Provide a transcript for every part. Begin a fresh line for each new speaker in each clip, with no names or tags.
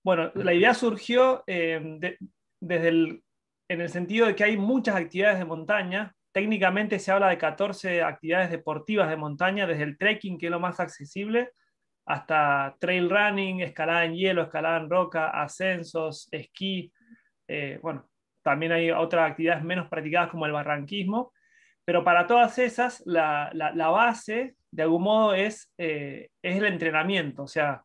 Bueno, la idea surgió desde en el sentido de que hay muchas actividades de montaña. Técnicamente se habla de 14 actividades deportivas de montaña, desde el trekking, que es lo más accesible, hasta trail running, escalada en hielo, escalada en roca, ascensos, esquí. Bueno, también hay otras actividades menos practicadas como el barranquismo, pero para todas esas la base, de algún modo, es el entrenamiento. O sea,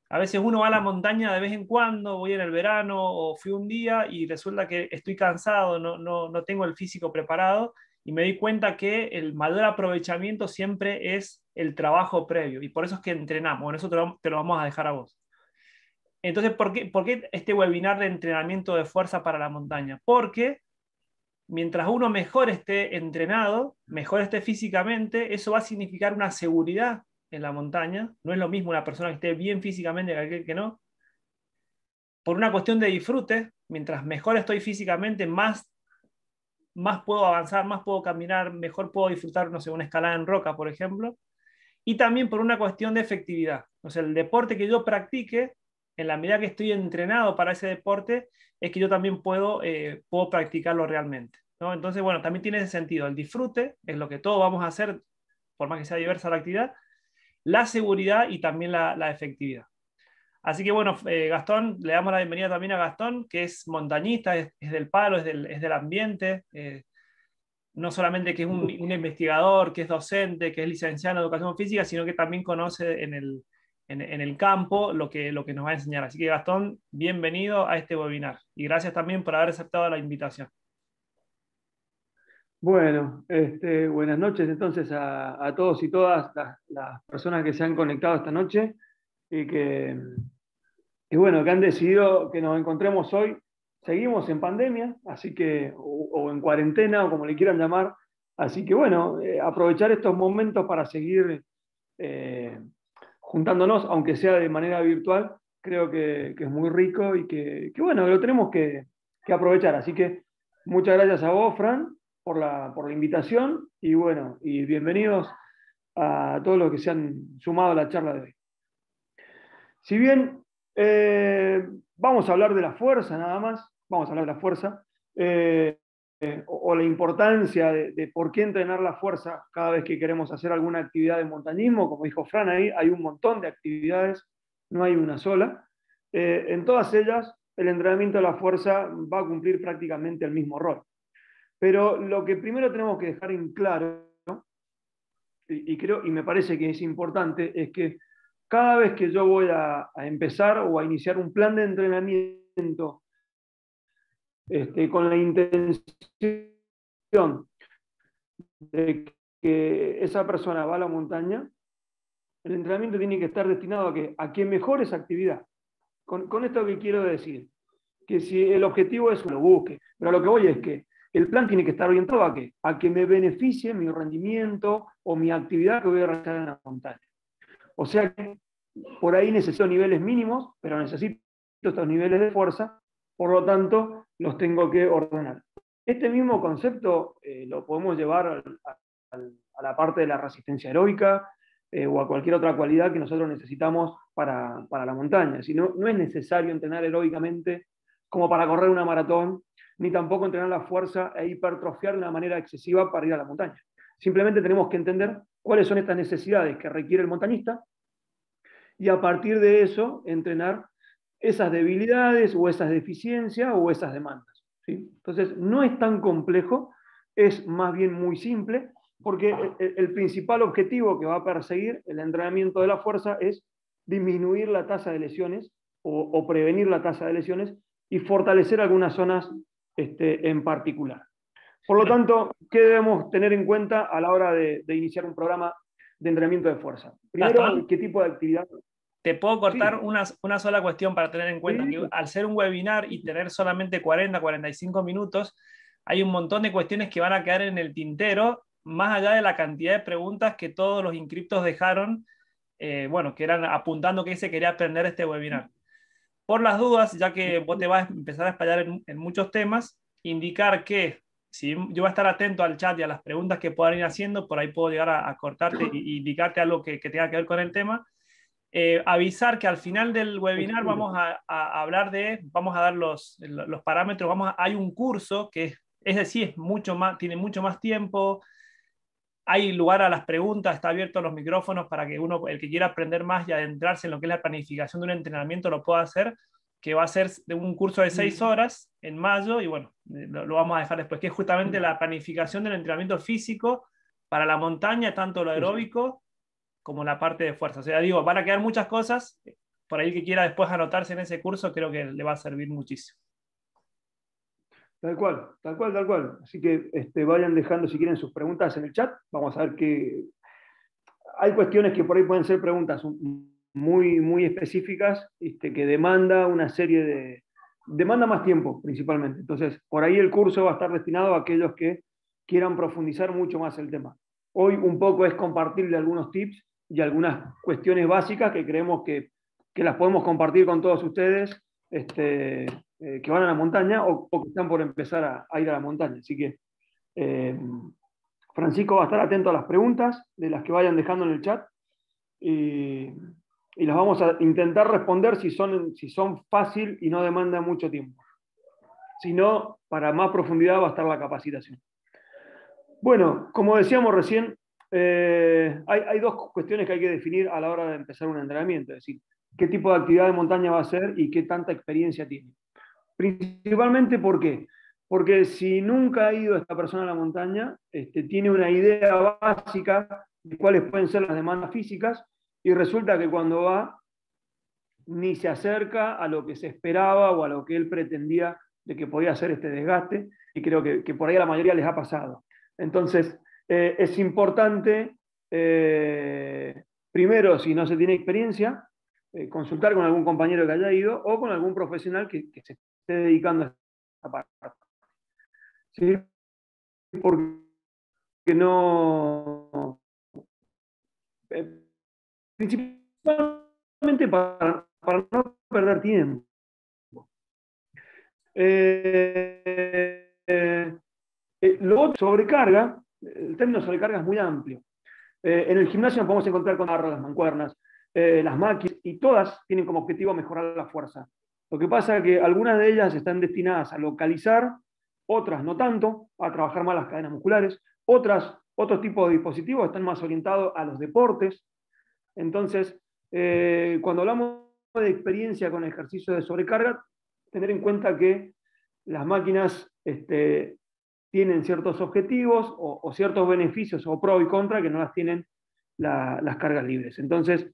a veces uno va a la montaña de vez en cuando, voy en el verano o fui un día y resulta que estoy cansado, no tengo el físico preparado y me di cuenta que el mayor aprovechamiento siempre es el trabajo previo y por eso es que entrenamos. Bueno, eso te lo vamos a dejar a vos. Entonces, por qué este webinar de entrenamiento de fuerza para la montaña? Porque mientras uno mejor esté entrenado, mejor esté físicamente, eso va a significar una seguridad en la montaña. No es lo mismo una persona que esté bien físicamente que aquel que no. Por una cuestión de disfrute, mientras mejor estoy físicamente, más puedo avanzar, más puedo caminar, mejor puedo disfrutar, no sé, una escalada en roca, por ejemplo. Y también por una cuestión de efectividad. O sea, el deporte que yo practique, en la medida que estoy entrenado para ese deporte, es que yo también puedo practicarlo realmente, ¿no? Entonces, bueno, también tiene ese sentido. El disfrute es lo que todos vamos a hacer, por más que sea diversa la actividad, la seguridad y también la efectividad. Así que bueno, Gastón, le damos la bienvenida también a Gastón, que es montañista, es del palo, es del ambiente. No solamente que es un investigador, que es docente, que es licenciado en educación física, sino que también conoce en el campo lo que nos va a enseñar. Así que Gastón, bienvenido a este webinar y gracias también por haber aceptado la invitación.
Bueno, buenas noches entonces a todos y todas las personas que se han conectado esta noche y bueno, que han decidido que nos encontremos hoy. Seguimos en pandemia, así que, o en cuarentena, o como le quieran llamar. Así que bueno, aprovechar estos momentos para seguir eh, juntándonos, aunque sea de manera virtual, creo que es muy rico y que bueno, lo tenemos que aprovechar. Así que muchas gracias a vos, Fran, por la invitación y bueno, y bienvenidos a todos los que se han sumado a la charla de hoy. Si bien vamos a hablar de la fuerza nada más, vamos a hablar de la fuerza, o la importancia de por qué entrenar la fuerza cada vez que queremos hacer alguna actividad de montañismo, como dijo Fran ahí, hay un montón de actividades, no hay una sola. En todas ellas, el entrenamiento de la fuerza va a cumplir prácticamente el mismo rol. Pero lo que primero tenemos que dejar en claro, ¿no? Y me parece que es importante, es que cada vez que yo voy a empezar o a iniciar un plan de entrenamiento con la intención de que esa persona va a la montaña, el entrenamiento tiene que estar destinado a que mejore esa actividad. Con esto que quiero decir, que si el objetivo es que lo busque, pero lo que voy es que el plan tiene que estar orientado a qué? A que me beneficie mi rendimiento o mi actividad que voy a realizar en la montaña. O sea que por ahí necesito niveles mínimos, pero necesito estos niveles de fuerza, por lo tanto los tengo que ordenar. Este mismo concepto lo podemos llevar a la parte de la resistencia aeróbica o a cualquier otra cualidad que nosotros necesitamos para la montaña. Si no, no es necesario entrenar aeróbicamente como para correr una maratón, ni tampoco entrenar la fuerza e hipertrofiar de una manera excesiva para ir a la montaña. Simplemente tenemos que entender cuáles son estas necesidades que requiere el montañista y a partir de eso entrenar esas debilidades o esas deficiencias o esas demandas. ¿Sí? Entonces, no es tan complejo, es más bien muy simple, porque el principal objetivo que va a perseguir el entrenamiento de la fuerza es disminuir la tasa de lesiones o prevenir la tasa de lesiones y fortalecer algunas zonas en particular. Por lo tanto, ¿qué debemos tener en cuenta a la hora de iniciar un programa de entrenamiento de fuerza? Primero,
Gastón,
¿qué tipo de actividad?
te puedo cortar
Sí,
una sola cuestión para tener en cuenta,
sí,
que al ser un webinar y tener solamente 45 minutos, hay un montón de cuestiones que van a quedar en el tintero, más allá de la cantidad de preguntas que todos los inscriptos dejaron, bueno, que eran apuntando que se quería aprender este webinar. Por las dudas, ya que vos te vas a empezar a explayar en muchos temas, indicar que si yo voy a estar atento al chat y a las preguntas que puedan ir haciendo, por ahí puedo llegar a cortarte e indicarte algo que tenga que ver con el tema. Avisar que al final del webinar vamos a hablar vamos a dar los parámetros, hay un curso que es decir, tiene mucho más tiempo, hay lugar a las preguntas, está abierto los micrófonos para que el que quiera aprender más y adentrarse en lo que es la planificación de un entrenamiento lo pueda hacer, que va a ser de un curso de 6 horas en mayo, y bueno, lo vamos a dejar después, que es justamente la planificación del entrenamiento físico para la montaña, tanto lo aeróbico como la parte de fuerza. O sea, digo, van a quedar muchas cosas, por ahí el que quiera después anotarse en ese curso, creo que le va a servir muchísimo.
Tal cual, tal cual, tal cual. Así que vayan dejando si quieren sus preguntas en el chat. Vamos a ver que hay cuestiones que por ahí pueden ser preguntas muy, muy específicas, que demanda una serie demanda más tiempo principalmente. Entonces, por ahí el curso va a estar destinado a aquellos que quieran profundizar mucho más el tema. Hoy un poco es compartirle algunos tips y algunas cuestiones básicas que creemos que las podemos compartir con todos ustedes, que van a la montaña o que están por empezar a ir a la montaña. Así que Francisco va a estar atento a las preguntas de las que vayan dejando en el chat y las vamos a intentar responder si son fácil y no demandan mucho tiempo. Si no, para más profundidad va a estar la capacitación. Bueno, como decíamos recién, hay dos cuestiones que hay que definir a la hora de empezar un entrenamiento, es decir, qué tipo de actividad de montaña va a hacer y qué tanta experiencia tiene. Principalmente, ¿por qué? Porque si nunca ha ido esta persona a la montaña, tiene una idea básica de cuáles pueden ser las demandas físicas, y resulta que cuando va, ni se acerca a lo que se esperaba o a lo que él pretendía de que podía ser este desgaste, y creo que por ahí a la mayoría les ha pasado. Entonces, es importante, primero, si no se tiene experiencia, consultar con algún compañero que haya ido o con algún profesional que se esté dedicando a esta parte. ¿Sí? Porque no... principalmente para no perder tiempo. Lo otro, sobrecarga, el término sobrecarga es muy amplio. En el gimnasio nos podemos encontrar con las mancuernas, las máquinas, y todas tienen como objetivo mejorar la fuerza. Lo que pasa es que algunas de ellas están destinadas a localizar, otras no tanto, a trabajar más las cadenas musculares, otros tipos de dispositivos están más orientados a los deportes. Entonces, cuando hablamos de experiencia con ejercicio de sobrecarga, tener en cuenta que las máquinas tienen ciertos objetivos o ciertos beneficios o pro y contra que no las tienen las cargas libres. Entonces,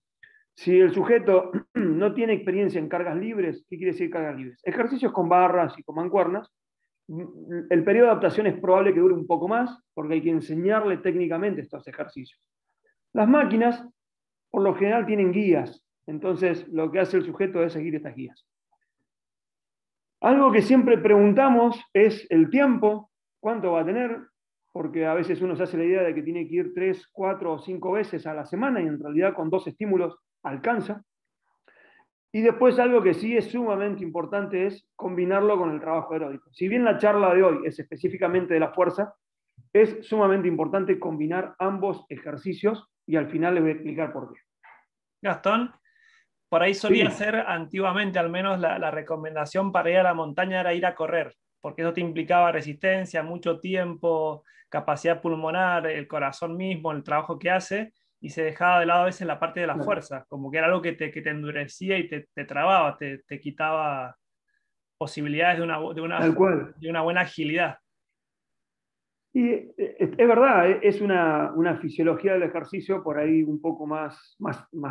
si el sujeto no tiene experiencia en cargas libres, ¿qué quiere decir cargas libres? Ejercicios con barras y con mancuernas. El periodo de adaptación es probable que dure un poco más, porque hay que enseñarle técnicamente estos ejercicios. Las máquinas, por lo general, tienen guías. Entonces, lo que hace el sujeto es seguir estas guías. Algo que siempre preguntamos es el tiempo, cuánto va a tener, porque a veces uno se hace la idea de que tiene que ir 3, 4 o 5 veces a la semana y en realidad con 2 estímulos alcanza. Y después algo que sí es sumamente importante es combinarlo con el trabajo aeróbico. Si bien la charla de hoy es específicamente de la fuerza, es sumamente importante combinar ambos ejercicios y al final les voy a explicar por qué.
Gastón, por ahí solía
Sí.
ser antiguamente al menos la recomendación para ir a la montaña era ir a correr, porque eso te implicaba resistencia, mucho tiempo, capacidad pulmonar, el corazón mismo, el trabajo que hace, y se dejaba de lado a veces la parte de la fuerza, como que era algo que te endurecía y te trababa, te quitaba posibilidades
Tal cual.
de una buena agilidad.
Y es verdad, es una fisiología del ejercicio por ahí un poco más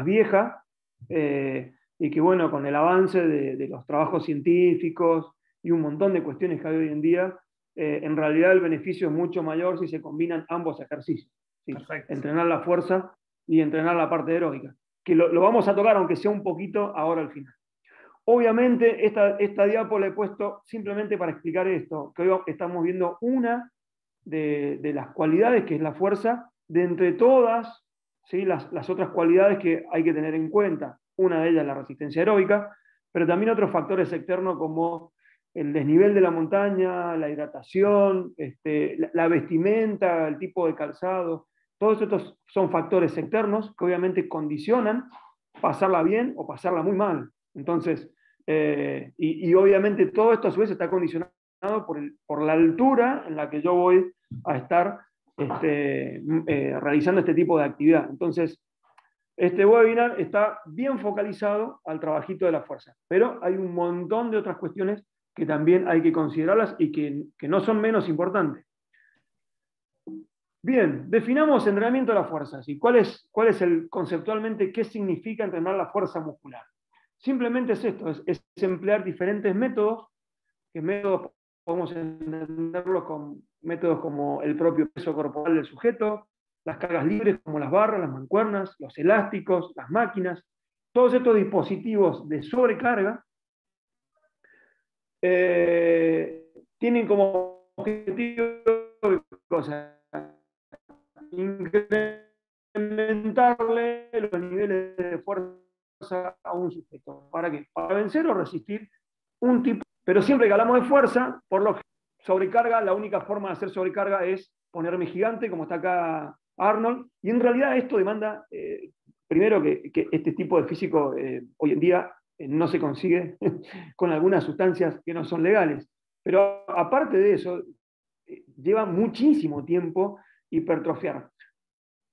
vieja, y que bueno, con el avance de los trabajos científicos y un montón de cuestiones que hay hoy en día, en realidad el beneficio es mucho mayor si se combinan ambos ejercicios. ¿Sí? Entrenar la fuerza y entrenar la parte aeróbica, que lo vamos a tocar aunque sea un poquito ahora al final. Obviamente esta diapo la he puesto simplemente para explicar esto, que hoy estamos viendo una de las cualidades que es la fuerza, de entre todas, ¿sí? las otras cualidades que hay que tener en cuenta. Una de ellas es la resistencia aeróbica, pero también otros factores externos como el desnivel de la montaña, la hidratación, la vestimenta, el tipo de calzado. Todos estos son factores externos que obviamente condicionan pasarla bien o pasarla muy mal. Entonces, y obviamente todo esto a su vez está condicionado por la altura en la que yo voy a estar realizando este tipo de actividad. Entonces, este webinar está bien focalizado al trabajito de la fuerza, pero hay un montón de otras cuestiones que también hay que considerarlas y que no son menos importantes. Bien, definamos entrenamiento de la fuerza. ¿Sí? ¿Cuál es conceptualmente qué significa entrenar la fuerza muscular? Simplemente es esto, es emplear diferentes métodos, que métodos podemos entenderlos con métodos como el propio peso corporal del sujeto, las cargas libres como las barras, las mancuernas, los elásticos, las máquinas, todos estos dispositivos de sobrecarga tienen como objetivo cosas, incrementarle los niveles de fuerza a un sujeto. ¿Para qué? Para vencer o resistir un tipo. Pero siempre que hablamos de fuerza, por lo que sobrecarga, la única forma de hacer sobrecarga es ponerme gigante, como está acá Arnold. Y en realidad esto demanda, primero, que este tipo de físico hoy en día no se consigue con algunas sustancias que no son legales. Pero aparte de eso, lleva muchísimo tiempo hipertrofiar.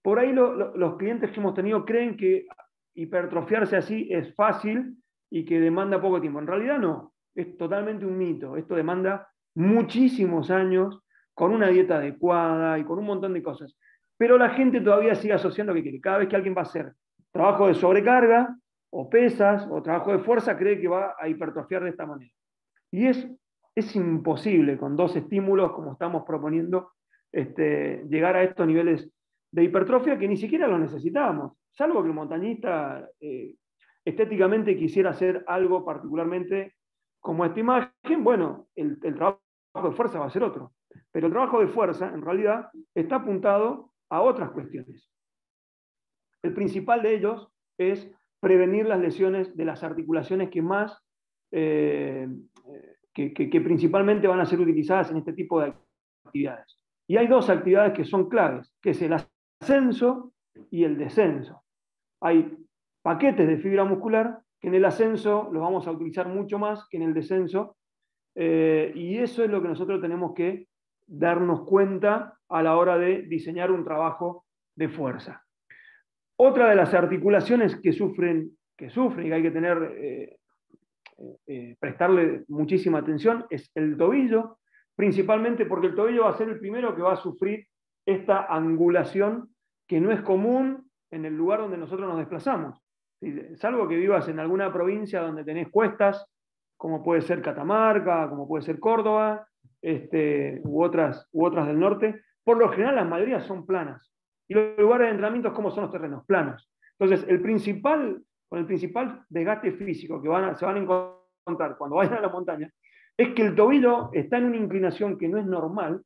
Por ahí los clientes que hemos tenido creen que hipertrofiarse así es fácil y que demanda poco tiempo. En realidad no, es totalmente un mito. Esto demanda muchísimos años con una dieta adecuada y con un montón de cosas. Pero la gente todavía sigue asociando que cada vez que alguien va a hacer trabajo de sobrecarga o pesas o trabajo de fuerza, cree que va a hipertrofiar de esta manera. Y es imposible con dos estímulos, como estamos proponiendo, llegar a estos niveles de hipertrofia que ni siquiera los necesitábamos, salvo que el montañista estéticamente quisiera hacer algo particularmente como esta imagen. Bueno, el trabajo de fuerza va a ser otro, pero el trabajo de fuerza en realidad está apuntado a otras cuestiones. El principal de ellos es prevenir las lesiones de las articulaciones que más que principalmente van a ser utilizadas en este tipo de actividades. Y hay dos actividades que son claves, que es el ascenso y el descenso. Hay paquetes de fibra muscular que en el ascenso los vamos a utilizar mucho más que en el descenso, y eso es lo que nosotros tenemos que darnos cuenta a la hora de diseñar un trabajo de fuerza. Otra de las articulaciones que sufren y que hay que tener, prestarle muchísima atención es el tobillo, principalmente porque el tobillo va a ser el primero que va a sufrir esta angulación que no es común en el lugar donde nosotros nos desplazamos. Salvo que vivas en alguna provincia donde tenés cuestas, como puede ser Catamarca, como puede ser Córdoba, u otras del norte, por lo general las mayorías son planas. Y los lugares de entrenamiento, ¿cómo son los terrenos? Planos. Entonces, con el principal desgaste físico que se van a encontrar cuando vayan a la montaña, es que el tobillo está en una inclinación que no es normal,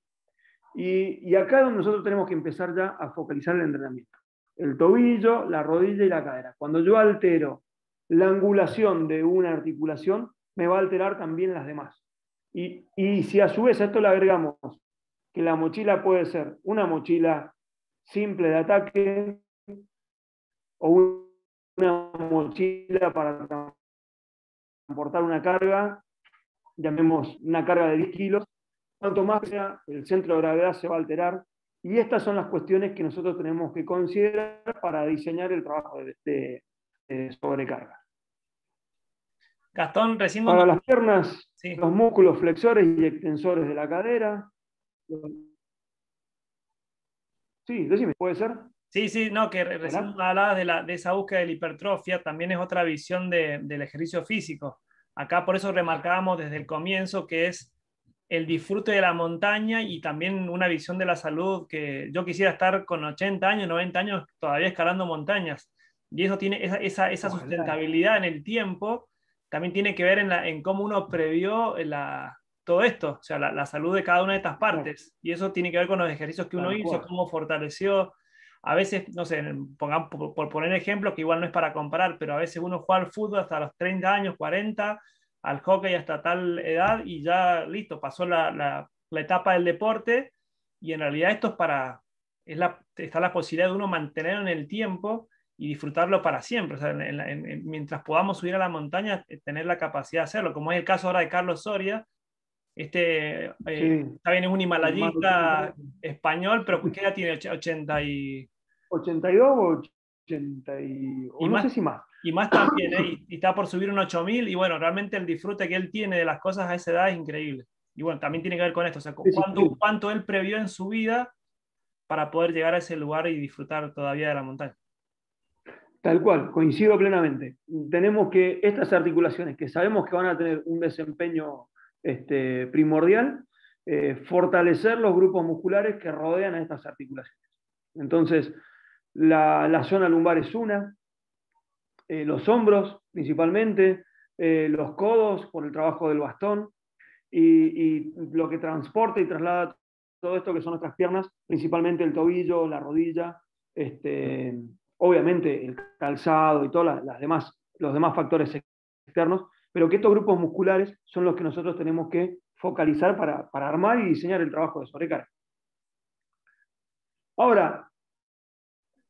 y acá es donde nosotros tenemos que empezar ya a focalizar el entrenamiento. El tobillo, la rodilla y la cadera. Cuando yo altero la angulación de una articulación, me va a alterar también las demás. Y si a su vez a esto le agregamos que la mochila puede ser una mochila simple de ataque o una mochila para transportar una carga, llamemos una carga de 10 kilos, cuanto más sea, el centro de gravedad se va a alterar, y estas son las cuestiones que nosotros tenemos que considerar para diseñar el trabajo de sobrecarga.
Gastón, recién
para las piernas,
sí,
los músculos flexores y extensores de la cadera. Sí, decime, ¿puede ser?
sí, no, que recién
¿Hola?
hablabas de esa búsqueda de la hipertrofia, también es otra visión del ejercicio físico. Acá por eso remarcábamos desde el comienzo que es el disfrute de la montaña y también una visión de la salud, que yo quisiera estar con 80 años, 90 años todavía escalando montañas. Y eso tiene esa
Ojalá.
sustentabilidad en el tiempo, también tiene que ver en cómo uno previó todo esto, o sea, la salud de cada una de estas
Claro,
partes. Y eso tiene que ver con los ejercicios que uno
tal
hizo,
cual.
cómo fortaleció. A veces, no sé, pongamos, por poner ejemplos, que igual no es para comparar, pero a veces uno juega al fútbol hasta los 30 años, 40, al hockey hasta tal edad y ya listo, pasó la etapa del deporte, y en realidad esto es está la posibilidad de uno mantener en el tiempo y disfrutarlo para siempre. O sea, mientras podamos subir a la montaña, tener la capacidad de hacerlo, como es el caso ahora de Carlos Soria.
Sí,
Está bien, es un
más de
himalayista
80
español, pero ¿qué edad tiene? 80
82 o 80 o
y
no sé
más,
si más.
y más también, ¿eh? Y está por subir un 8000 y bueno, realmente el disfrute que él tiene de las cosas a esa edad es increíble. Y bueno, también tiene que ver con esto, o sea, con
Es increíble.
cuánto él previó en su vida para poder llegar a ese lugar y disfrutar todavía de la montaña.
Tal cual, coincido plenamente. Tenemos que estas articulaciones, que sabemos que van a tener un desempeño primordial, fortalecer los grupos musculares que rodean a estas articulaciones. Entonces, la zona lumbar es una, los hombros principalmente, los codos por el trabajo del bastón y lo que transporta y traslada todo esto que son nuestras piernas, principalmente el tobillo, la rodilla, obviamente el calzado y todos los demás factores externos, pero que estos grupos musculares son los que nosotros tenemos que focalizar para armar y diseñar el trabajo de sobrecarga. Ahora,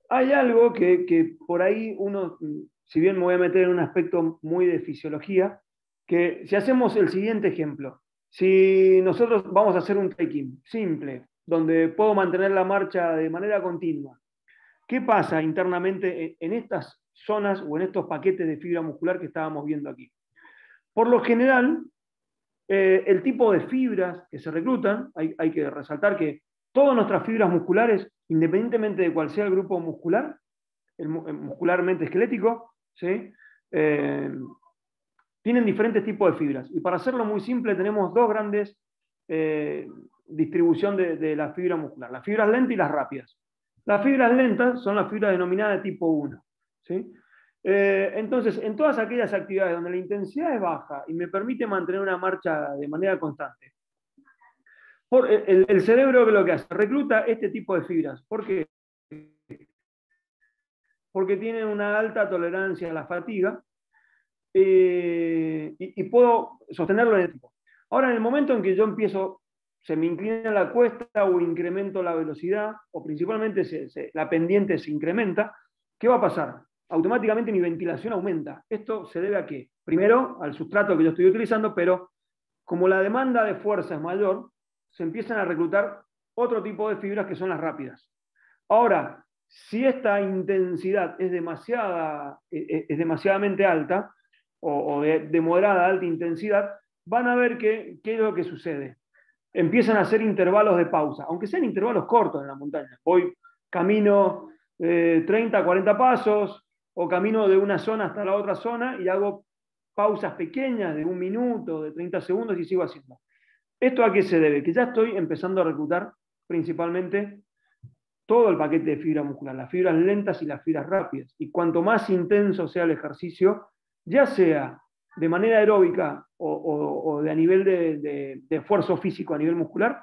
hay algo que por ahí uno, si bien me voy a meter en un aspecto muy de fisiología, que si hacemos el siguiente ejemplo, si nosotros vamos a hacer un trekking simple, donde puedo mantener la marcha de manera continua, ¿qué pasa internamente en estas zonas o en estos paquetes de fibra muscular que estábamos viendo aquí? Por lo general, el tipo de fibras que se reclutan, hay que resaltar que todas nuestras fibras musculares, independientemente de cuál sea el grupo muscular, el muscularmente esquelético, ¿sí? Eh, tienen diferentes tipos de fibras. Y para hacerlo muy simple, tenemos dos grandes distribución de la fibra muscular, las fibras lentas y las rápidas. Las fibras lentas son las fibras denominadas de tipo 1. ¿Sí? Entonces, en todas aquellas actividades donde la intensidad es baja y me permite mantener una marcha de manera constante, el cerebro lo que hace, recluta este tipo de fibras. ¿Por qué? Porque tienen una alta tolerancia a la fatiga y puedo sostenerlo en el tiempo. Ahora, en el momento en que yo empiezo, se me inclina la cuesta o incremento la velocidad, o principalmente la pendiente se incrementa, ¿qué va a pasar? Automáticamente mi ventilación aumenta. ¿Esto se debe a qué? Primero, al sustrato que yo estoy utilizando, pero como la demanda de fuerza es mayor, se empiezan a reclutar otro tipo de fibras que son las rápidas. Ahora, si esta intensidad es demasiadamente alta, o de moderada a alta intensidad, van a ver qué es lo que sucede. Empiezan a hacer intervalos de pausa, aunque sean intervalos cortos en la montaña. Voy camino 30, 40 pasos, o camino de una zona hasta la otra zona y hago pausas pequeñas de 1 minuto, de 30 segundos y sigo haciendo. ¿Esto a qué se debe? Que ya estoy empezando a reclutar principalmente todo el paquete de fibra muscular, las fibras lentas y las fibras rápidas. Y cuanto más intenso sea el ejercicio, ya sea de manera aeróbica o de a nivel de esfuerzo físico a nivel muscular,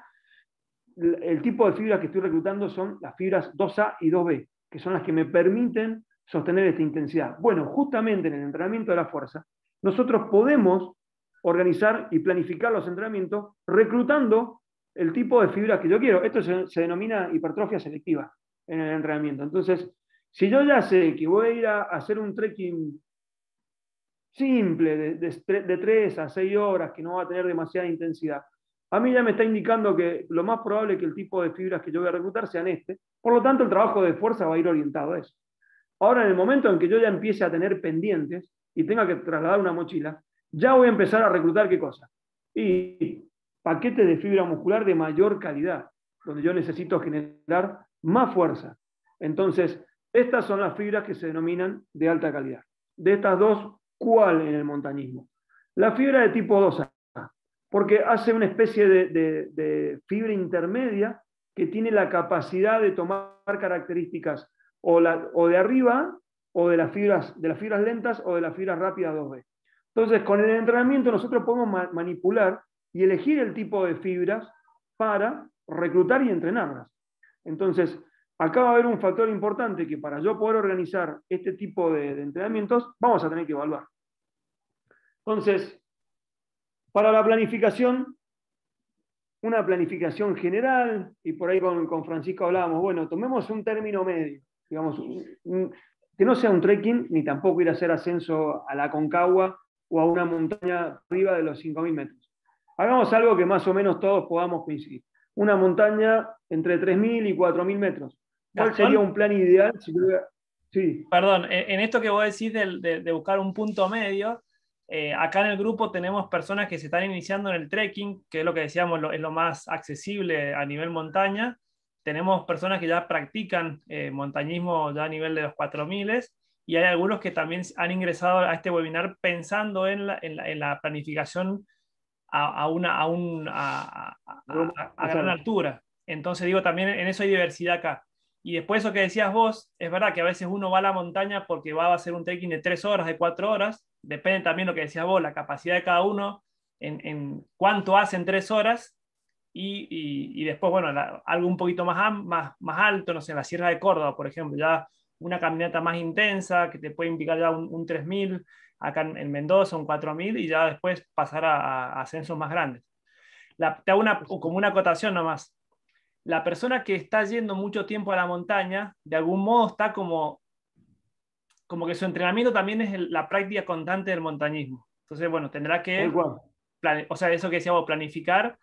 el tipo de fibras que estoy reclutando son las fibras 2A y 2B, que son las que me permiten sostener esta intensidad. Bueno, justamente en el entrenamiento de la fuerza, nosotros podemos organizar y planificar los entrenamientos reclutando el tipo de fibras que yo quiero. Esto se denomina hipertrofia selectiva en el entrenamiento. Entonces, si yo ya sé que voy a ir a hacer un trekking simple de 3 a 6 horas, que no va a tener demasiada intensidad, a mí ya me está indicando que lo más probable es que el tipo de fibras que yo voy a reclutar sean este. Por lo tanto, el trabajo de fuerza va a ir orientado a eso. Ahora, en el momento en que yo ya empiece a tener pendientes y tenga que trasladar una mochila, ya voy a empezar a reclutar qué cosa. Y paquetes de fibra muscular de mayor calidad, donde yo necesito generar más fuerza. Entonces, estas son las fibras que se denominan de alta calidad. De estas dos, ¿cuál en el montañismo? La fibra de tipo 2A, porque hace una especie de fibra intermedia que tiene la capacidad de tomar características o de arriba o de las fibras lentas o de las fibras rápidas 2B. Entonces, con el entrenamiento nosotros podemos manipular y elegir el tipo de fibras para reclutar y entrenarlas. Entonces, acá va a haber un factor importante que para yo poder organizar este tipo de entrenamientos, vamos a tener que evaluar. Entonces, para la planificación, una planificación general, y por ahí con Francisco hablábamos, bueno, tomemos un término medio, digamos, que no sea un trekking, ni tampoco ir a hacer ascenso a la Concagua o a una montaña arriba de los 5.000 metros. Hagamos algo que más o menos todos podamos coincidir. Una montaña entre 3.000 y 4.000 metros. ¿Cuál sería
Gastón,
un plan ideal? Si sí,
perdón, en esto que vos decís de buscar un punto medio, acá en el grupo tenemos personas que se están iniciando en el trekking, que es lo que decíamos, es lo más accesible a nivel montaña. Tenemos personas que ya practican montañismo ya a nivel de los 4000 y hay algunos que también han ingresado a este webinar pensando en la planificación a
más
gran
alto.
altura. Entonces digo, también en eso hay diversidad acá. Y después eso que decías vos, es verdad que a veces uno va a la montaña porque va a hacer un trekking de 3 horas, de 4 horas, depende también lo que decías vos, la capacidad de cada uno, en cuánto hacen 3 horas, y después, bueno, algo un poquito más alto, no sé, la Sierra de Córdoba, por ejemplo, ya una caminata más intensa que te puede implicar ya un 3000, acá en Mendoza un 4000 y ya después pasar a ascensos más grandes. Te hago como una acotación nomás. La persona que está yendo mucho tiempo a la montaña, de algún modo está como que su entrenamiento también es la práctica constante del montañismo. Entonces, bueno, tendrá
Tal
que,
cual.
o sea, eso que decíamos, planificar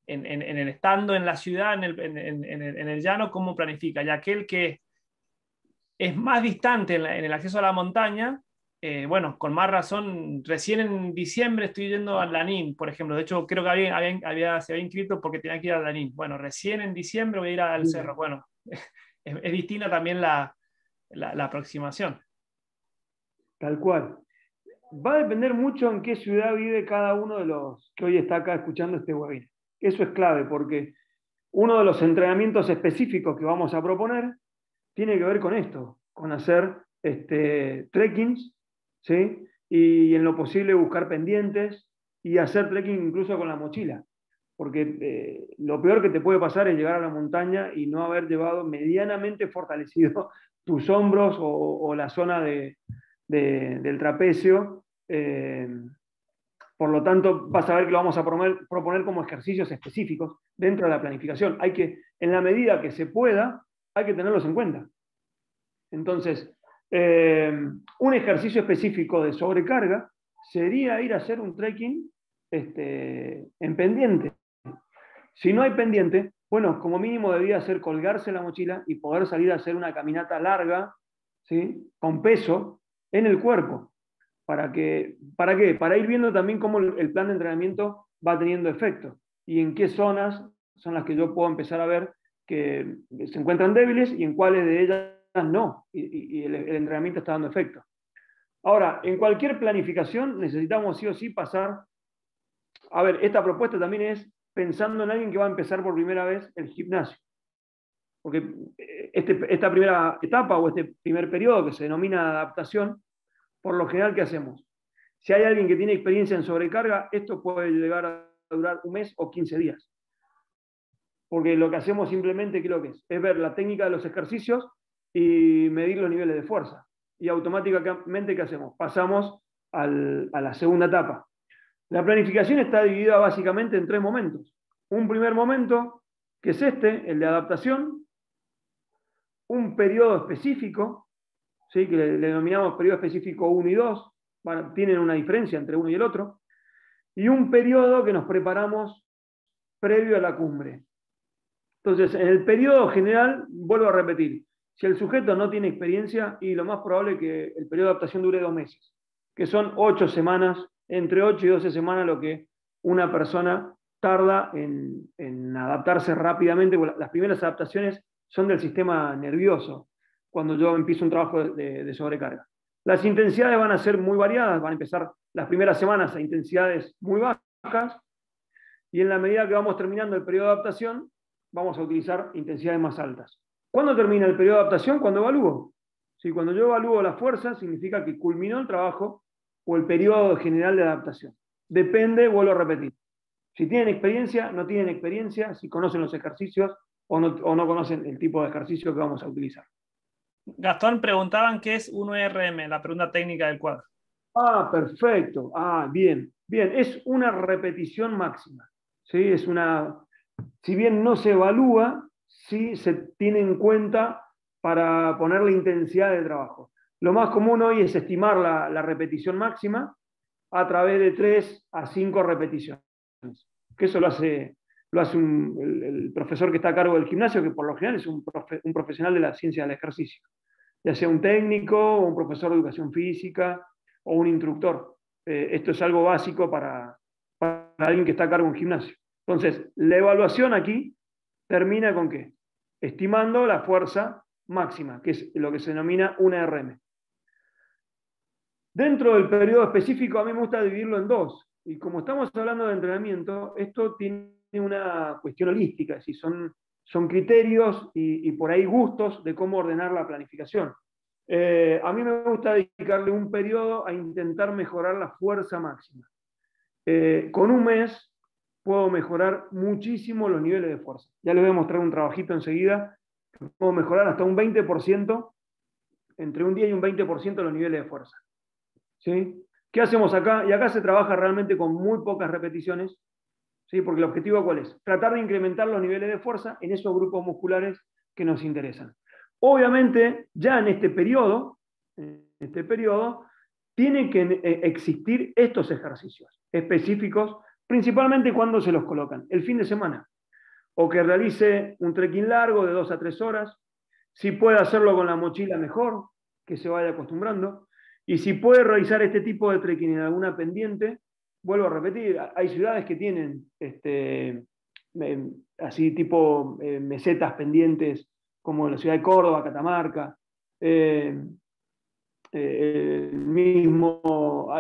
en el estando en la ciudad, en el llano, cómo planifica. Y aquel que es más distante en el acceso a la montaña, bueno, con más razón, recién en diciembre estoy yendo al Lanín, por ejemplo. De hecho, creo que se había inscrito porque tenía que ir al Lanín. Bueno, recién en diciembre voy a ir al cerro. Bueno, es distinta también la aproximación.
Tal cual. Va a depender mucho en qué ciudad vive cada uno de los que hoy está acá escuchando este webinar. Eso es clave porque uno de los entrenamientos específicos que vamos a proponer tiene que ver con esto, con hacer trekkings, ¿sí? Y en lo posible buscar pendientes y hacer trekking incluso con la mochila. Porque lo peor que te puede pasar es llegar a la montaña y no haber llevado medianamente fortalecido tus hombros o la zona del trapecio. Por lo tanto, vas a ver que lo vamos a proponer como ejercicios específicos dentro de la planificación. Hay que, en la medida que se pueda, hay que tenerlos en cuenta. Entonces, un ejercicio específico de sobrecarga sería ir a hacer un trekking en pendiente. Si no hay pendiente, bueno, como mínimo debería ser colgarse la mochila y poder salir a hacer una caminata larga, ¿sí? Con peso en el cuerpo. ¿Para qué? Para ir viendo también cómo el plan de entrenamiento va teniendo efecto y en qué zonas son las que yo puedo empezar a ver que se encuentran débiles y en cuáles de ellas no, y el entrenamiento está dando efecto. Ahora, en cualquier planificación necesitamos sí o sí pasar, a ver, esta propuesta también es pensando en alguien que va a empezar por primera vez el gimnasio, porque esta primera etapa o este primer periodo que se denomina adaptación, por lo general, ¿qué hacemos? Si hay alguien que tiene experiencia en sobrecarga, esto puede llegar a durar un mes o 15 días. Porque lo que hacemos simplemente, creo que es ver la técnica de los ejercicios y medir los niveles de fuerza. Y automáticamente, ¿qué hacemos? Pasamos a la segunda etapa. La planificación está dividida básicamente en 3 momentos. Un primer momento, que es el de adaptación, un periodo específico, ¿sí? Que le denominamos periodo específico 1 y 2, bueno, tienen una diferencia entre uno y el otro, y un periodo que nos preparamos previo a la cumbre. Entonces, en el periodo general, vuelvo a repetir, si el sujeto no tiene experiencia, y lo más probable es que el periodo de adaptación dure 2 meses, que son 8 semanas, entre 8 y 12 semanas lo que una persona tarda en adaptarse rápidamente, porque las primeras adaptaciones son del sistema nervioso, cuando yo empiezo un trabajo de sobrecarga. Las intensidades van a ser muy variadas, van a empezar las primeras semanas a intensidades muy bajas, y en la medida que vamos terminando el periodo de adaptación, vamos a utilizar intensidades más altas. ¿Cuándo termina el periodo de adaptación? Cuando evalúo. Si cuando yo evalúo la fuerza, significa que culminó el trabajo o el periodo general de adaptación. Depende, vuelvo a repetir. Si tienen experiencia, no tienen experiencia, si conocen los ejercicios o no conocen el tipo de ejercicio que vamos a utilizar.
Gastón, preguntaban qué es un ERM, la pregunta técnica del cuadro.
Ah, perfecto. Ah, bien. Bien, es una repetición máxima. ¿Sí? Es una, si bien no se evalúa, sí se tiene en cuenta para poner la intensidad de trabajo. Lo más común hoy es estimar la repetición máxima a través de 3 a 5 repeticiones. Que eso lo hace el profesor que está a cargo del gimnasio, que por lo general es un profesional de la ciencia del ejercicio, ya sea un técnico, o un profesor de educación física, o un instructor. Esto es algo básico para alguien que está a cargo de un gimnasio. Entonces, la evaluación aquí termina con ¿qué? Estimando la fuerza máxima, que es lo que se denomina una RM. Dentro del periodo específico, a mí me gusta dividirlo en dos. Y como estamos hablando de entrenamiento, esto tiene una cuestión holística, es decir, son criterios y por ahí gustos de cómo ordenar la planificación. A mí me gusta dedicarle un periodo a intentar mejorar la fuerza máxima. Con un mes puedo mejorar muchísimo los niveles de fuerza. Ya les voy a mostrar un trabajito enseguida. Puedo mejorar hasta un 20%, entre un 10 y un 20% los niveles de fuerza. ¿Sí? ¿Qué hacemos acá? Y acá se trabaja realmente con muy pocas repeticiones, ¿sí? Porque el objetivo ¿cuál es? Tratar de incrementar los niveles de fuerza en esos grupos musculares que nos interesan. Obviamente, ya en este periodo tienen que existir estos ejercicios específicos, principalmente cuando se los colocan. El fin de semana, o que realice un trekking largo de 2 a 3 horas, si puede hacerlo con la mochila mejor, que se vaya acostumbrando, y si puede realizar este tipo de trekking en alguna pendiente, vuelvo a repetir, hay ciudades que tienen así tipo mesetas pendientes, como la ciudad de Córdoba, Catamarca,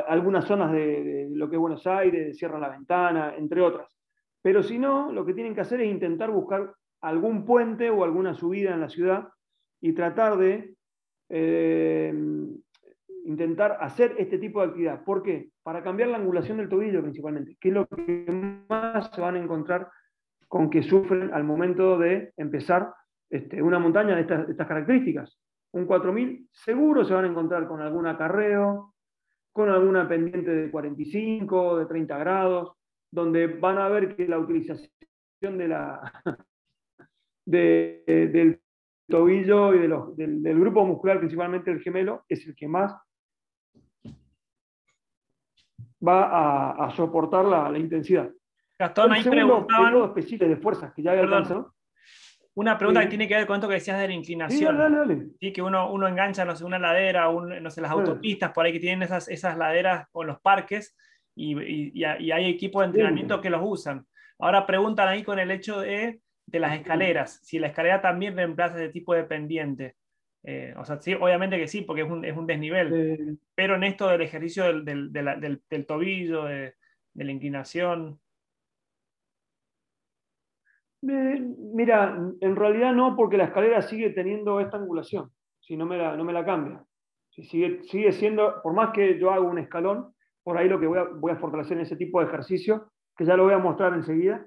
algunas zonas de lo que es Buenos Aires, de Sierra La Ventana, entre otras. Pero si no, lo que tienen que hacer es intentar buscar algún puente o alguna subida en la ciudad y tratar de intentar hacer este tipo de actividad. ¿Por qué? Para cambiar la angulación del tobillo principalmente, que es lo que más se van a encontrar con que sufren al momento de empezar una montaña de estas características. Un 4000 seguro se van a encontrar con algún acarreo, con alguna pendiente de 45, de 30 grados, donde van a ver que la utilización del tobillo y del grupo muscular, principalmente el gemelo, es el que más va a soportar la intensidad.
Gastón,
El
ahí
segundo periodo
preguntaban,
específico de fuerzas que ya había
perdón,
alcanzado.
una pregunta que tiene que ver con esto que decías de la
Sí, dale,
inclinación.
dale, dale.
¿Sí? Que uno engancha, no sé, una ladera, no sé, las autopistas por ahí que tienen esas laderas o los parques y hay equipos de entrenamiento
Sí.
que los usan. Ahora preguntan ahí con el hecho de las escaleras, si la escalera también reemplaza ese tipo de pendiente. O sea, sí, obviamente que sí, porque es un desnivel,
Eh,
pero en esto del ejercicio del tobillo, de la inclinación.
Mira, en realidad no, porque la escalera sigue teniendo esta angulación, si no me la cambia. Si sigue siendo, por más que yo haga un escalón, por ahí lo que voy a fortalecer en ese tipo de ejercicio, que ya lo voy a mostrar enseguida,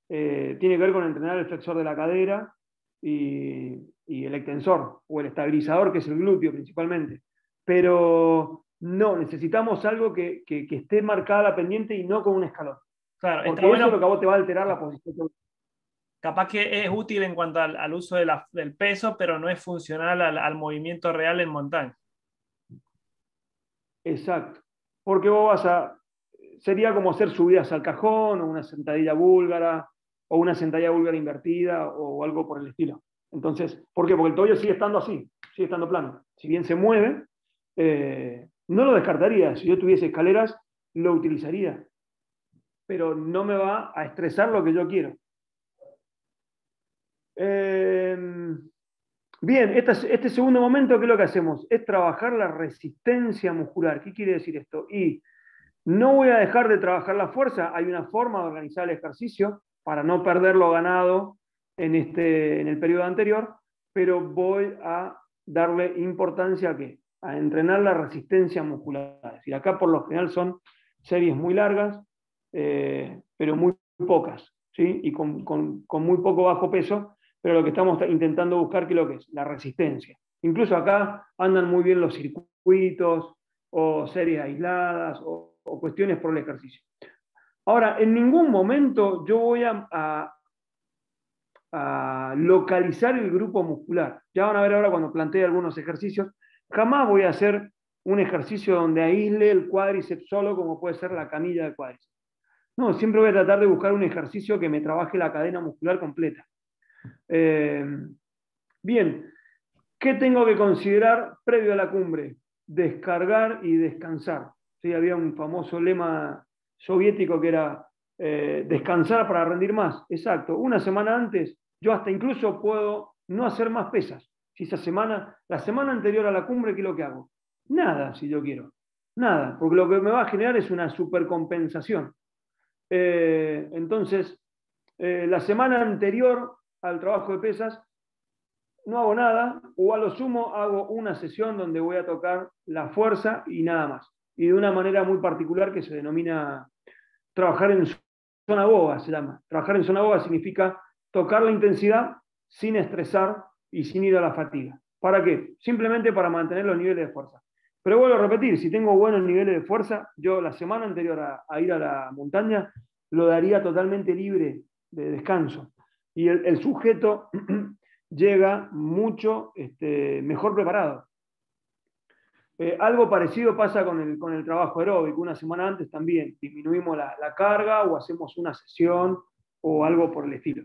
tiene que ver con entrenar el flexor de la cadera y el extensor, o el estabilizador, que es el glúteo principalmente. Pero no, necesitamos algo que esté marcada la pendiente y no con un escalón,
Claro, está
porque eso es lo
bueno.
que a vos te va a alterar la posición.
Capaz que es útil en cuanto al uso del peso, pero no es funcional al movimiento real en montaña.
Exacto. Porque sería como hacer subidas al cajón, o una sentadilla búlgara, o una sentadilla búlgara invertida, o algo por el estilo. Entonces, ¿por qué? Porque el tobillo sigue estando así, sigue estando plano. Si bien se mueve, no lo descartaría. Si yo tuviese escaleras, lo utilizaría. Pero no me va a estresar lo que yo quiero. Bien, este segundo momento, ¿qué es lo que hacemos? Es trabajar la resistencia muscular. ¿Qué quiere decir esto? Y no voy a dejar de trabajar la fuerza. Hay una forma de organizar el ejercicio para no perder lo ganado en el periodo anterior, pero voy a darle importancia ¿a qué? A entrenar la resistencia muscular. Es decir, acá por lo general son series muy largas, pero muy pocas, ¿sí? Y con muy poco bajo peso, pero lo que estamos intentando buscar, ¿qué es lo que es? La resistencia. Incluso acá andan muy bien los circuitos, o series aisladas, o cuestiones por el ejercicio. Ahora, en ningún momento yo voy a localizar el grupo muscular. Ya van a ver ahora cuando plantee algunos ejercicios, Jamás voy a hacer un ejercicio donde aísle el cuádriceps solo, como puede ser la camilla de cuádriceps. No, siempre voy a tratar de buscar un ejercicio que me trabaje la cadena muscular completa. Bien, ¿qué tengo que considerar previo a la cumbre? Descargar y descansar. ¿Sí? Había un famoso lema soviético que era descansar para rendir más. Exacto, una semana antes yo hasta incluso puedo no hacer más pesas. Si la semana anterior a la cumbre, ¿qué es lo que hago? Nada, si yo quiero. Nada, porque lo que me va a generar es una supercompensación. Entonces, la semana anterior al trabajo de pesas, no hago nada, o a lo sumo hago una sesión donde voy a tocar la fuerza y nada más. Y de una manera muy particular que se denomina trabajar en zona boga, se llama. Trabajar en zona boga significa tocar la intensidad sin estresar y sin ir a la fatiga. ¿Para qué? Simplemente para mantener los niveles de fuerza. Pero vuelvo a repetir, si tengo buenos niveles de fuerza, yo la semana anterior a ir a la montaña lo daría totalmente libre de descanso. Y el sujeto llega mucho mejor preparado. Algo parecido pasa con el trabajo aeróbico. Una semana antes también disminuimos la carga o hacemos una sesión o algo por el estilo.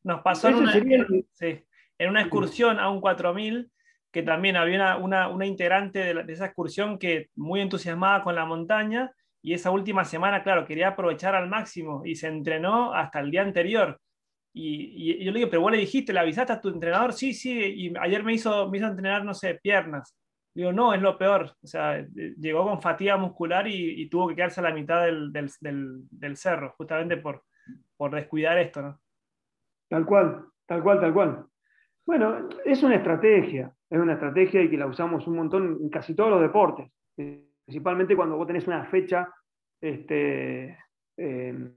Nos pasó
Ese sería
sí, en una excursión a un 4000 que también había una integrante de esa excursión que muy entusiasmada con la montaña, y esa última semana, claro, quería aprovechar al máximo y se entrenó hasta el día anterior. Y yo le digo, pero vos le dijiste, ¿le avisaste a tu entrenador? Sí, sí, y ayer me hizo entrenar, no sé, piernas. Digo, no, es lo peor. O sea, llegó con fatiga muscular y tuvo que quedarse a la mitad del cerro, justamente por descuidar esto, ¿no?
tal cual, tal cual, tal cual. Bueno, es una estrategia y que la usamos un montón en casi todos los deportes, principalmente cuando vos tenés una fecha, este, eh,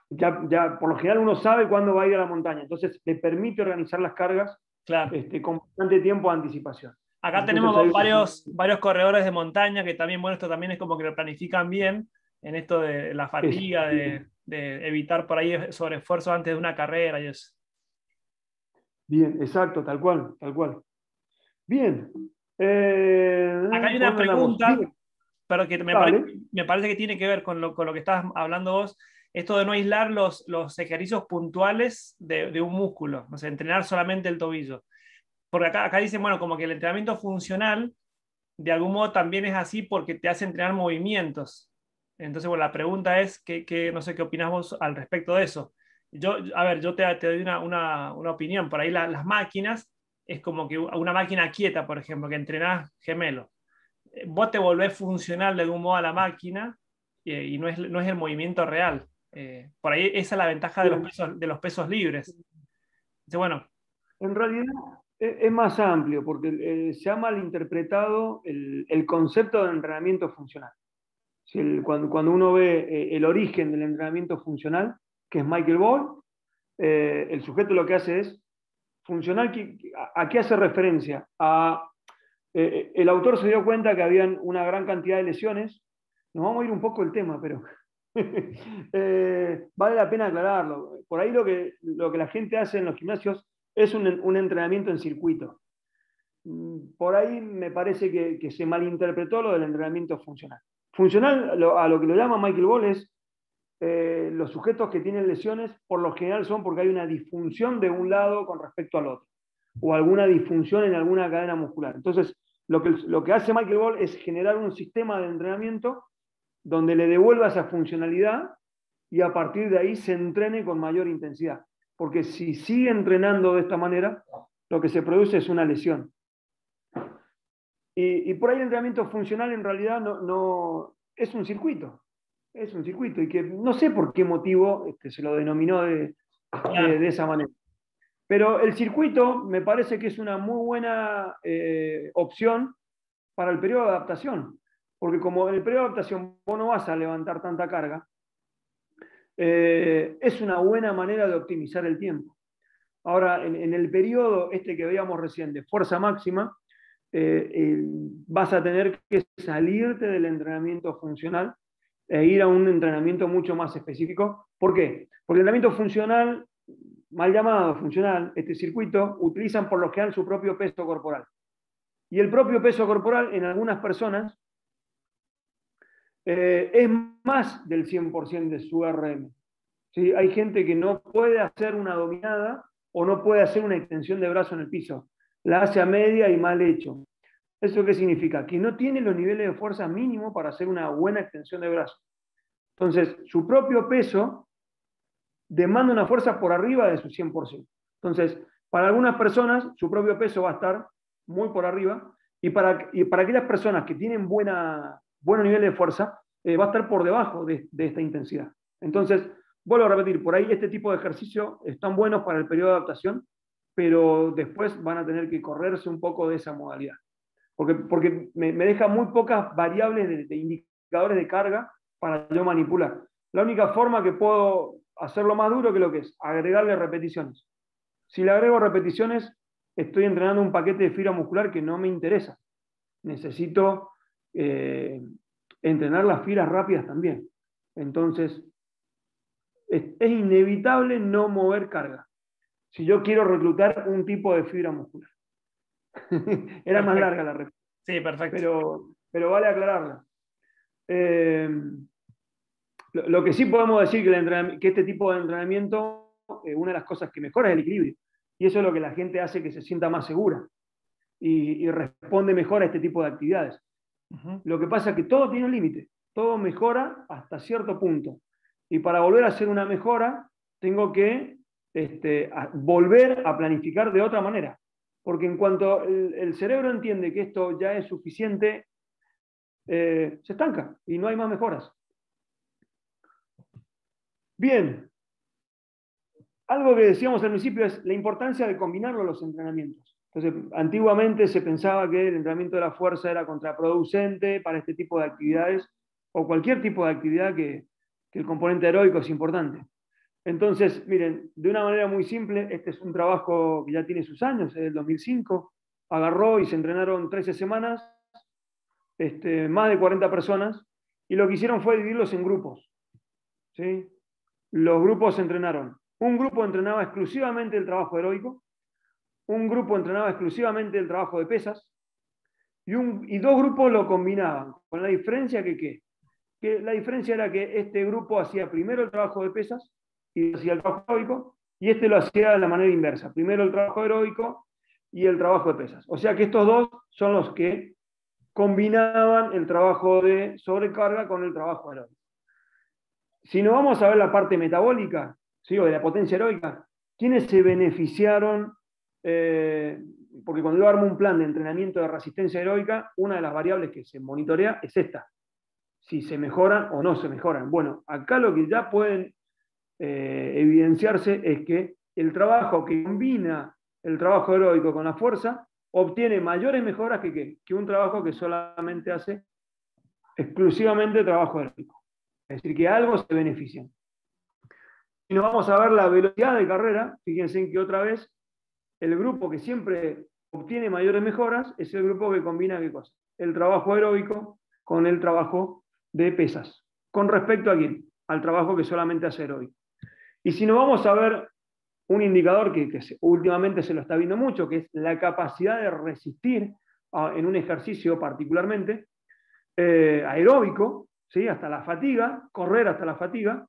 ya por lo general uno sabe cuándo va a ir a la montaña, entonces le permite organizar las cargas
Claro.
con bastante tiempo de anticipación.
Acá
Entonces ahí
tenemos varios corredores de montaña que también, bueno, esto también es como que lo planifican bien en esto de la
es
fatiga, de evitar por ahí sobreesfuerzo antes de una carrera y eso.
bien, exacto, tal cual, tal cual. Bien,
Acá hay
¿por
una
dónde andamos?
pregunta,
Bien,
pero que
dale.
me parece que tiene que ver con lo que estás hablando vos, esto de no aislar los ejercicios puntuales de un músculo, o sea, entrenar solamente el tobillo. Porque acá dicen, bueno, como que el entrenamiento funcional de algún modo también es así porque te hace entrenar movimientos. Entonces, bueno, la pregunta es, no sé qué opinás vos al respecto de eso. A ver, yo te doy una opinión. Por ahí las máquinas es como que una máquina quieta, por ejemplo, que entrenás gemelo. Vos te volvés funcional de algún modo a la máquina y no es el movimiento real. Por ahí esa es la ventaja
Bien.
de los pesos libres. Entonces, bueno,
En realidad es más amplio porque se ha malinterpretado el concepto de entrenamiento funcional. Si cuando uno ve el origen del entrenamiento funcional, que es Michael Ball, el sujeto lo que hace es funcional. ¿A qué hace referencia? El autor se dio cuenta que habían una gran cantidad de lesiones. Nos vamos a ir un poco del tema, pero vale la pena aclararlo. Por ahí lo que la gente hace en los gimnasios es un entrenamiento en circuito. Por ahí me parece que se malinterpretó lo del entrenamiento funcional. Funcional, a lo que lo llama Michael Ball, es los sujetos que tienen lesiones, por lo general son porque hay una disfunción de un lado con respecto al otro, o alguna disfunción en alguna cadena muscular. Entonces, lo que hace Michael Ball es generar un sistema de entrenamiento donde le devuelva esa funcionalidad y a partir de ahí se entrene con mayor intensidad. Porque si sigue entrenando de esta manera, lo que se produce es una lesión. Y por ahí el entrenamiento funcional en realidad no es un circuito. Es un circuito y que no sé por qué motivo se lo denominó
claro.
de esa manera. Pero el circuito me parece que es una muy buena opción para el periodo de adaptación. Porque como en el periodo de adaptación vos no vas a levantar tanta carga, es una buena manera de optimizar el tiempo. Ahora, en el periodo que veíamos recién de fuerza máxima, vas a tener que salirte del entrenamiento funcional e ir a un entrenamiento mucho más específico. ¿Por qué? Porque el entrenamiento funcional, mal llamado funcional, este circuito, utilizan por lo general su propio peso corporal. Y el propio peso corporal en algunas personas es más del 100% de su RM. ¿Sí? Hay gente que no puede hacer una dominada o no puede hacer una extensión de brazo en el piso. La hace a media y mal hecho. ¿Eso qué significa? Que no tiene los niveles de fuerza mínimos para hacer una buena extensión de brazo. Entonces, su propio peso demanda una fuerza por arriba de su 100%. Entonces, para algunas personas, su propio peso va a estar muy por arriba, y para aquellas personas que tienen buen nivel de fuerza, va a estar por debajo de esta intensidad. Entonces, vuelvo a repetir, por ahí este tipo de ejercicios están buenos para el periodo de adaptación, pero después van a tener que correrse un poco de esa modalidad. Porque me deja muy pocas variables de indicadores de carga para yo manipular. La única forma que puedo hacerlo más duro que lo que es agregarle repeticiones. Si le agrego repeticiones, estoy entrenando un paquete de fibra muscular que no me interesa. Necesito entrenar las fibras rápidas también. Entonces, es inevitable no mover carga si yo quiero reclutar un tipo de fibra muscular. Era más larga la respuesta.
Sí, perfecto.
Pero vale aclararla. Lo que sí podemos decir que este tipo de entrenamiento, una de las cosas que mejora es el equilibrio. Y eso es lo que la gente hace que se sienta más segura y responde mejor a este tipo de actividades. Lo que pasa es que todo tiene un límite. Todo mejora hasta cierto punto. Y para volver a hacer una mejora, tengo que volver a planificar de otra manera. Porque en cuanto el cerebro entiende que esto ya es suficiente, se estanca y no hay más mejoras. Bien, algo que decíamos al principio es la importancia de combinarlo a los entrenamientos. Entonces, antiguamente se pensaba que el entrenamiento de la fuerza era contraproducente para este tipo de actividades o cualquier tipo de actividad que el componente heroico es importante. Entonces, miren, de una manera muy simple, este es un trabajo que ya tiene sus años, es del 2005, agarró y se entrenaron 13 semanas, más de 40 personas, y lo que hicieron fue dividirlos en grupos. ¿Sí? Los grupos se entrenaron. Un grupo entrenaba exclusivamente el trabajo heroico, un grupo entrenaba exclusivamente el trabajo de pesas, y dos grupos lo combinaban, con la diferencia que la diferencia era que este grupo hacía primero el trabajo de pesas y hacía el trabajo heroico, y este lo hacía de la manera inversa, primero el trabajo heroico y el trabajo de pesas. O sea que estos dos son los que combinaban el trabajo de sobrecarga con el trabajo heroico. Si nos vamos a ver la parte metabólica, ¿sí? O de la potencia heroica, ¿quiénes se beneficiaron? Porque cuando yo armo un plan de entrenamiento de resistencia heroica, una de las variables que se monitorea es esta: si se mejoran o no se mejoran. Bueno, acá lo que ya pueden evidenciarse es que el trabajo que combina el trabajo heroico con la fuerza obtiene mayores mejoras que un trabajo que solamente hace exclusivamente trabajo heroico. Es decir, que algo se benefician. Si nos vamos a ver la velocidad de carrera, fíjense en que otra vez el grupo que siempre obtiene mayores mejoras es el grupo que combina ¿qué cosa? El trabajo heroico con el trabajo de pesas. ¿Con respecto a quién? Al trabajo que solamente hace heroico. Y si nos vamos a ver un indicador que últimamente se lo está viendo mucho, que es la capacidad de resistir en un ejercicio particularmente aeróbico, ¿sí? Hasta la fatiga, correr hasta la fatiga,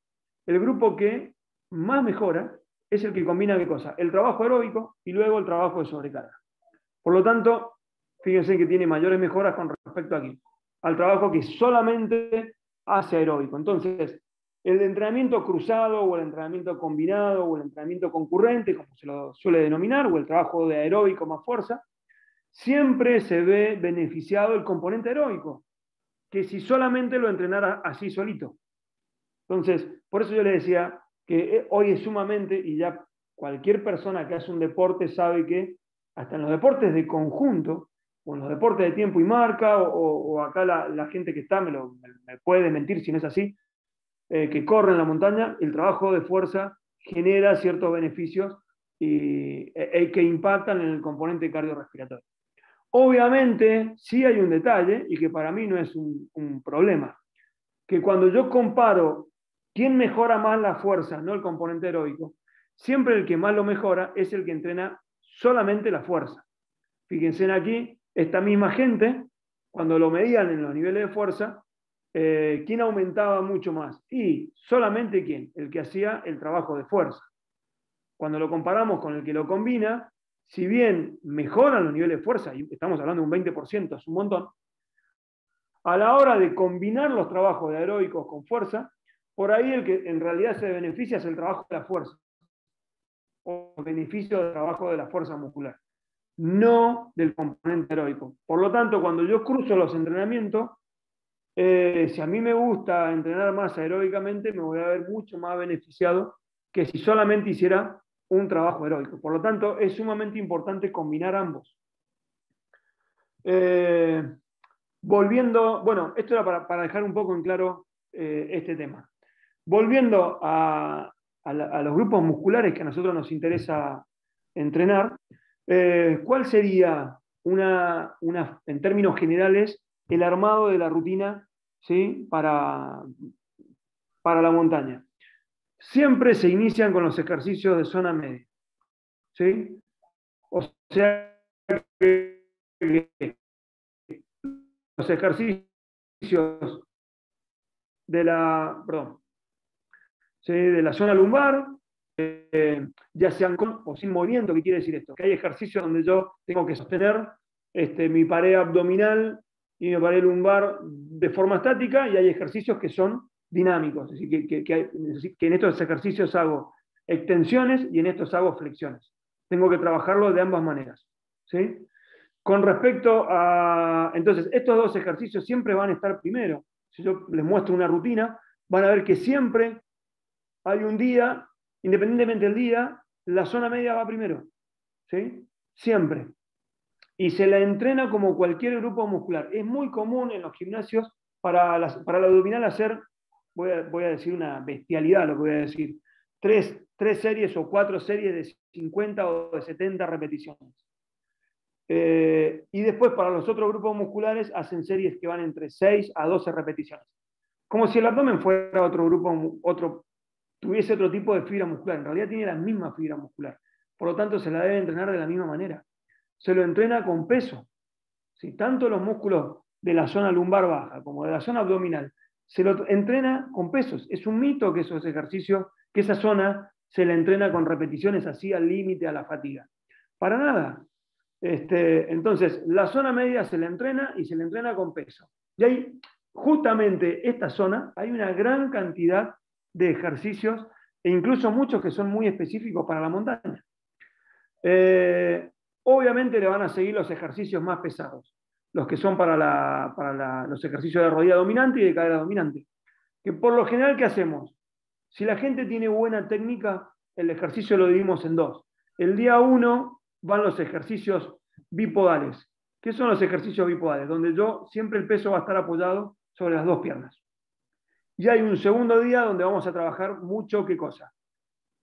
el grupo que más mejora es el que combina ¿qué cosa? El trabajo aeróbico y luego el trabajo de sobrecarga. Por lo tanto, fíjense que tiene mayores mejoras con respecto aquí, al trabajo que solamente hace aeróbico. Entonces, el entrenamiento cruzado o el entrenamiento combinado o el entrenamiento concurrente, como se lo suele denominar, o el trabajo de aeróbico más fuerza, siempre se ve beneficiado el componente aeróbico, que si solamente lo entrenara así solito. Entonces, por eso yo le decía que hoy es sumamente, y ya cualquier persona que hace un deporte sabe que hasta en los deportes de conjunto, o en los deportes de tiempo y marca, o acá la gente que está me puede mentir si no es así, que corre en la montaña, el trabajo de fuerza genera ciertos beneficios que impactan en el componente cardiorrespiratorio. Obviamente, sí hay un detalle, y que para mí no es un problema, que cuando yo comparo quién mejora más la fuerza, no el componente heroico, siempre el que más lo mejora es el que entrena solamente la fuerza. Fíjense en aquí esta misma gente, cuando lo medían en los niveles de fuerza, ¿quién aumentaba mucho más? Y solamente quién, el que hacía el trabajo de fuerza. Cuando lo comparamos con el que lo combina, si bien mejoran los niveles de fuerza, y estamos hablando de un 20%, es un montón, a la hora de combinar los trabajos de aeróbicos con fuerza, por ahí el que en realidad se beneficia es el trabajo de la fuerza, o el beneficio del trabajo de la fuerza muscular, no del componente aeróbico. Por lo tanto, cuando yo cruzo los entrenamientos, si a mí me gusta entrenar más aeróbicamente, me voy a ver mucho más beneficiado que si solamente hiciera un trabajo aeróbico. Por lo tanto, es sumamente importante combinar ambos. Volviendo, bueno, esto era para dejar un poco en claro este tema. Volviendo a los grupos musculares que a nosotros nos interesa entrenar, ¿cuál sería, en términos generales, el armado de la rutina, ¿sí? para la montaña? Siempre se inician con los ejercicios de zona media, ¿sí? O sea que los ejercicios de la, perdón, ¿sí? de la zona lumbar, ya sean con o sin movimiento. ¿Qué quiere decir esto? Que hay ejercicios donde yo tengo que sostener mi pared abdominal y mi pared lumbar de forma estática, y hay ejercicios que son dinámicos, es decir, que en estos ejercicios hago extensiones y en estos hago flexiones. Tengo que trabajarlo de ambas maneras, ¿sí? Con respecto a... Entonces, estos dos ejercicios siempre van a estar primero. Si yo les muestro una rutina, van a ver que siempre hay un día, independientemente del día, la zona media va primero, ¿sí? Siempre. Y se la entrena como cualquier grupo muscular. Es muy común en los gimnasios para la abdominal hacer, voy a decir una bestialidad lo que voy a decir, tres series o 4 series de 50 o de 70 repeticiones. Y después para los otros grupos musculares hacen series que van entre 6 a 12 repeticiones. Como si el abdomen fuera otro grupo, tuviese otro tipo de fibra muscular. En realidad tiene la misma fibra muscular. Por lo tanto, se la debe entrenar de la misma manera. Se lo entrena con peso. ¿Sí? Tanto los músculos de la zona lumbar baja como de la zona abdominal, se lo entrena con pesos. Es un mito que esos ejercicios, que esa zona se la entrena con repeticiones así al límite, a la fatiga. Para nada. Entonces, la zona media se la entrena y se la entrena con peso. Y ahí, justamente esta zona, hay una gran cantidad de ejercicios, e incluso muchos que son muy específicos para la montaña. Obviamente le van a seguir los ejercicios más pesados, los que son para los ejercicios de rodilla dominante y de cadera dominante. Que por lo general, ¿qué hacemos? Si la gente tiene buena técnica, el ejercicio lo dividimos en dos. El día 1 van los ejercicios bipodales. ¿Qué son los ejercicios bipodales? Donde siempre el peso va a estar apoyado sobre las dos piernas. Y hay un segundo día donde vamos a trabajar mucho, ¿qué cosa?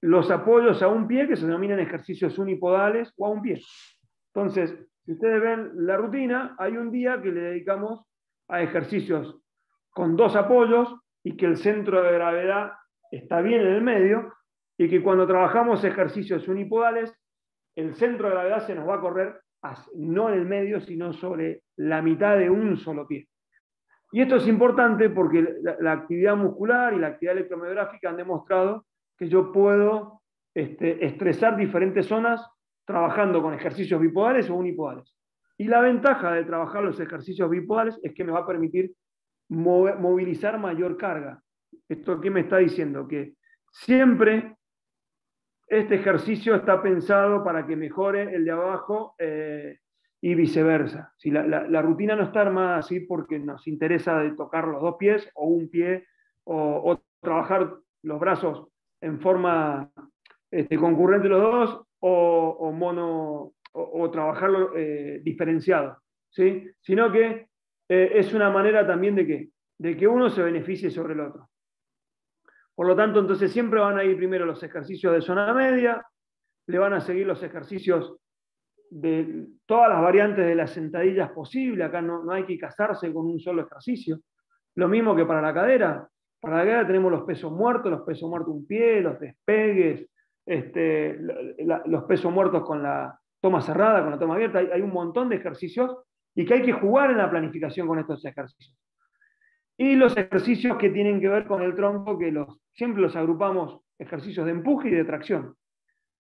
Los apoyos a un pie, que se denominan ejercicios unipodales, o a un pie. Entonces, si ustedes ven la rutina, hay un día que le dedicamos a ejercicios con 2 apoyos y que el centro de gravedad está bien en el medio, y que cuando trabajamos ejercicios unipodales, el centro de gravedad se nos va a correr no en el medio, sino sobre la mitad de un solo pie. Y esto es importante porque la actividad muscular y la actividad electromiográfica han demostrado que yo puedo estresar diferentes zonas trabajando con ejercicios bipodales o unipodales. Y la ventaja de trabajar los ejercicios bipodales es que me va a permitir movilizar mayor carga. ¿Esto qué me está diciendo? Que siempre este ejercicio está pensado para que mejore el de abajo y viceversa. Si la rutina no está armada así porque nos interesa de tocar los 2 pies o un pie, o trabajar los brazos en forma concurrente los dos, o trabajarlo diferenciado, ¿sí? Sino que es una manera también de que uno se beneficie sobre el otro. Por lo tanto, entonces siempre van a ir primero los ejercicios de zona media, le van a seguir los ejercicios de todas las variantes de las sentadillas posibles. Acá no hay que casarse con un solo ejercicio. Lo mismo que para la cadera. Para la cadera tenemos los pesos muertos un pie, los despegues, los pesos muertos con la toma cerrada, con la toma abierta. Hay un montón de ejercicios y que hay que jugar en la planificación con estos ejercicios. Y los ejercicios que tienen que ver con el tronco, que siempre los agrupamos ejercicios de empuje y de tracción.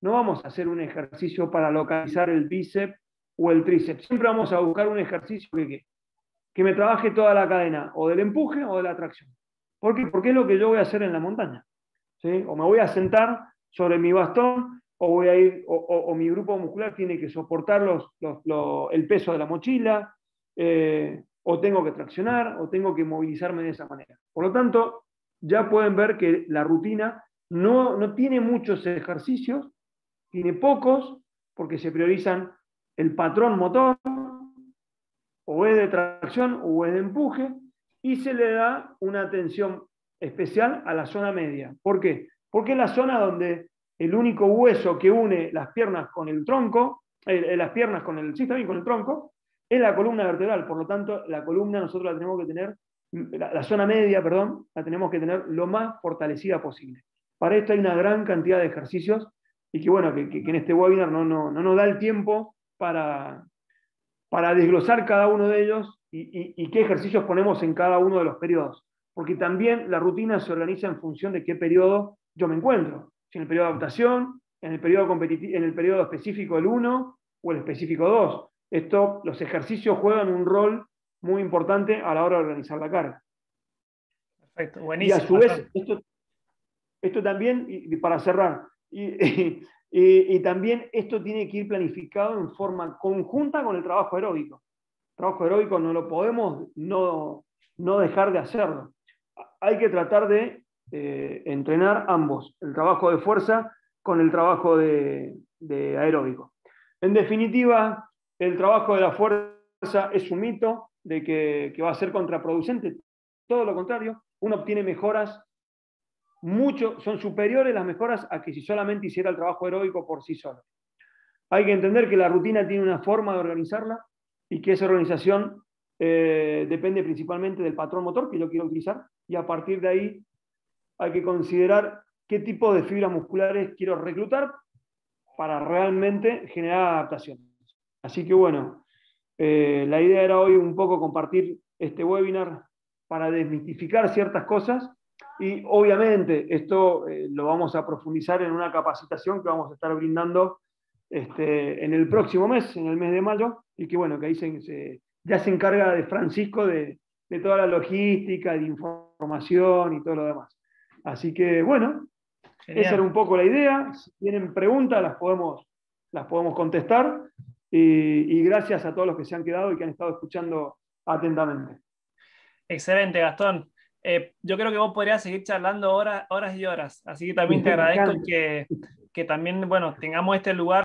No vamos a hacer un ejercicio para localizar el bíceps o el tríceps. Siempre vamos a buscar un ejercicio que me trabaje toda la cadena, o del empuje o de la tracción. ¿Por qué? Porque es lo que yo voy a hacer en la montaña. ¿Sí? O me voy a sentar sobre mi bastón, o voy a ir, o mi grupo muscular tiene que soportar el peso de la mochila, o tengo que traccionar, o tengo que movilizarme de esa manera. Por lo tanto, ya pueden ver que la rutina no tiene muchos ejercicios, tiene pocos, porque se priorizan el patrón motor, o es de tracción o es de empuje, y se le da una atención especial a la zona media. ¿Por qué? Porque es la zona donde el único hueso que une las piernas con el tronco, las piernas con el, sí, también con el tronco, es la columna vertebral. Por lo tanto, la columna nosotros la tenemos que tener, la zona media, perdón, la tenemos que tener lo más fortalecida posible. Para esto hay una gran cantidad de ejercicios y que bueno, que en este webinar no nos da el tiempo para desglosar cada uno de ellos y qué ejercicios ponemos en cada uno de los periodos. Porque también la rutina se organiza en función de qué periodo yo me encuentro. Si en el periodo de adaptación, en el periodo en el periodo específico del 1 o el específico 2. Los ejercicios juegan un rol muy importante a la hora de organizar la carga.
Perfecto,
Y a
buenísimo.
su vez, esto también, y para cerrar, y también esto tiene que ir planificado en forma conjunta con el trabajo aeróbico. El trabajo aeróbico no lo podemos no dejar de hacerlo. Hay que tratar de entrenar ambos, el trabajo de fuerza con el trabajo de aeróbico. En definitiva, el trabajo de la fuerza es un mito de que va a ser contraproducente. Todo lo contrario, uno obtiene mejoras son superiores las mejoras a que si solamente hiciera el trabajo aeróbico por sí solo. Hay que entender que la rutina tiene una forma de organizarla y que esa organización depende principalmente del patrón motor que yo quiero utilizar, y a partir de ahí hay que considerar qué tipo de fibras musculares quiero reclutar para realmente generar adaptaciones. Así que bueno, la idea era hoy un poco compartir este webinar para desmitificar ciertas cosas. Y obviamente esto lo vamos a profundizar en una capacitación que vamos a estar brindando en el próximo mes, en el mes de mayo, y que bueno, que ahí ya se encarga de Francisco de toda la logística, de información y todo lo demás. Así que bueno,
Genial.
Esa era un poco la idea. Si tienen preguntas las podemos contestar, y gracias a todos los que se han quedado y que han estado escuchando atentamente.
Excelente, Gastón. Yo creo que vos podrías seguir charlando horas y horas, así que también te agradezco que también, bueno, tengamos este lugar